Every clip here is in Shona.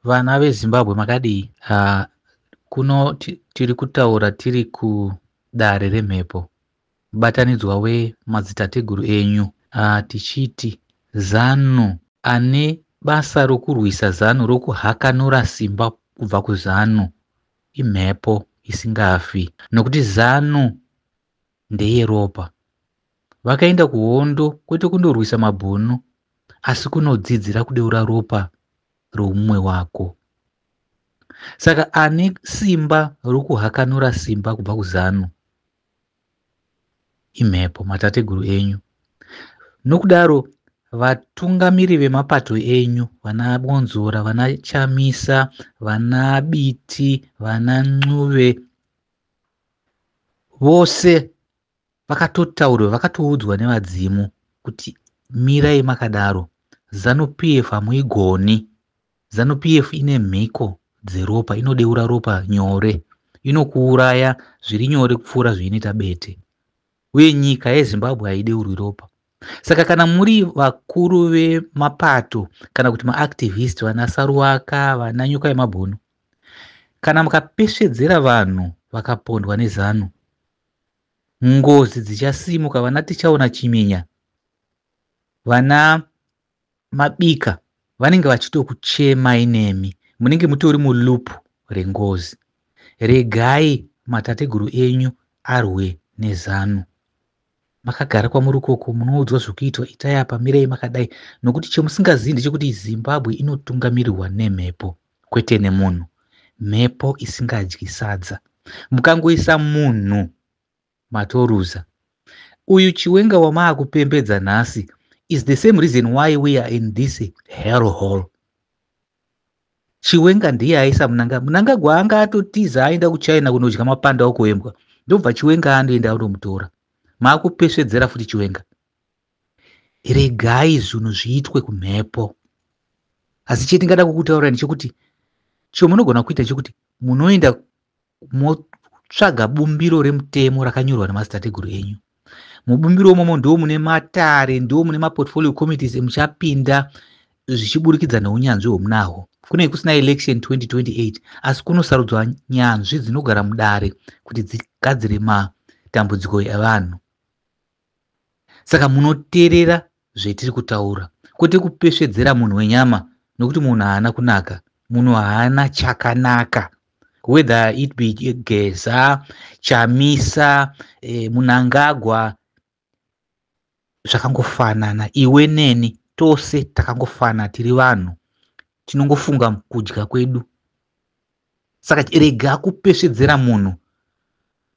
Vana veZimbabwe makadii? Kuno tiri kutaura tiri kudare remhepo, mubatanidzwa wemadzitateguru enyu, tichiti ZANU ane basa rokurwisa ZANU, rokuhakanura simba kubva kuZANU, imhepo isingafi, nokuti ZANU ndeyeropa. Vakaenda kuhondo kwete kundorwisa mabhunu, asi kunodzidzira kudeura ropa roumwe wako. Saka ane simba rokuhakanura simba kubva kuZANU imhepo, matateguru enyu. Nokudaro vatungamiri vemapato enyu, vana Bonzora, vana Chamisa, vana Biti, vana Ncube, vose vakatotaurwa, vakatoudzwa nevadzimu kuti mirai makadaro, ZANU PF hamuigoni. ZANU PF ine mhiko dzeropa, inodeura ropa nyore, inokuuraya zviri nyore kupfuura zveinoita bete, uye nyika yeZimbabwe haideurwi ropa. Saka kana muri vakuru vemapato kana kuti maactivist, vana Saruwaka, vana Nyoka Yemabhunu, kana mukapesvedzera vanhu vakapondwa neZANU, ngozi dzichasimuka. Vana Tichaona Chiminya, vana Mabika vanenge vachitokuchemai nemi, munenge mutori mulupu rengozi. Regai matateguru enyu arwe neZANU. Makagara kwamuri ukoko, munoudzwa zvokuitwa, itai apa, mirei makadai, nokuti chemusingazivi ndechekuti Zimbabwe inotungamirirwa nemhepo kwete nemunhu, mhepo isingadyi sadza. Mukangoisa munhu matoruza. Uyu Chiwenga wamaakupembedza nhasi is the same reason why we are in this hellhole. Chiwenga ndiye aisa Mnangagwa anga atotiza aenda kuChina kunodya mapanda okuembwa, ndobva Chiwenga andoenda andomutora. Maakupesvedzera futi Chiwenga. Regai zvinhu zviitwe kumhepo. Asi chetingada kukutaura ndechekuti chomunogona kuita chekuti munoenda motsvaga bumbiro remutemo rakanyorwa nemadzitateguru enyu. Mubumbiro imomo ndo mune matare, ndo mune maportfolio committees emuchapinda zvichiburikidza neunyanzvi hwomunahwo. Kune kusina election 2028, asi kunosarudzwa nyanzvi dzinogara mudare kuti dzigadzire matambudziko evanhu. Saka munoteerera zvetiri kutaura, kwete kupesvedzera munhu wenyama, nokuti munhu haana kunaka, munhu haana chakanaka. Whether it be Geza, Chamisa, Mnangagwa, zvakangofanana. Iwe neni tose takangofana, tiri vanhu, tinongofunga kudya kwedu. Saka rega kupesvedzera munhu,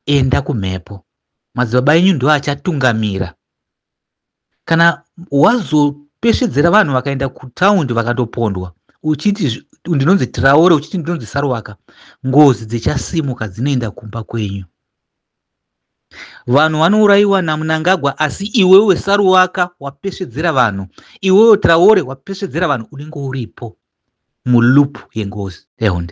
enda kumhepo. Madzibaba enyu ndo achatungamira. Kana wazopesvedzera vanhu vakaenda kutaundi vakatopondwa, uchiti ndinonzi Traore, uchiti ndinonzi Saruwaka, ngozi dzichasimuka dzinoenda kumba kwenyu. Vanhu vanourayiwa naMnangagwa, asi iwewe Saruwaka wapesvedzera vanhu, iwewe Traore wapesvedzera vanhu, unenge uripo mulupu yengozi. Ehonde.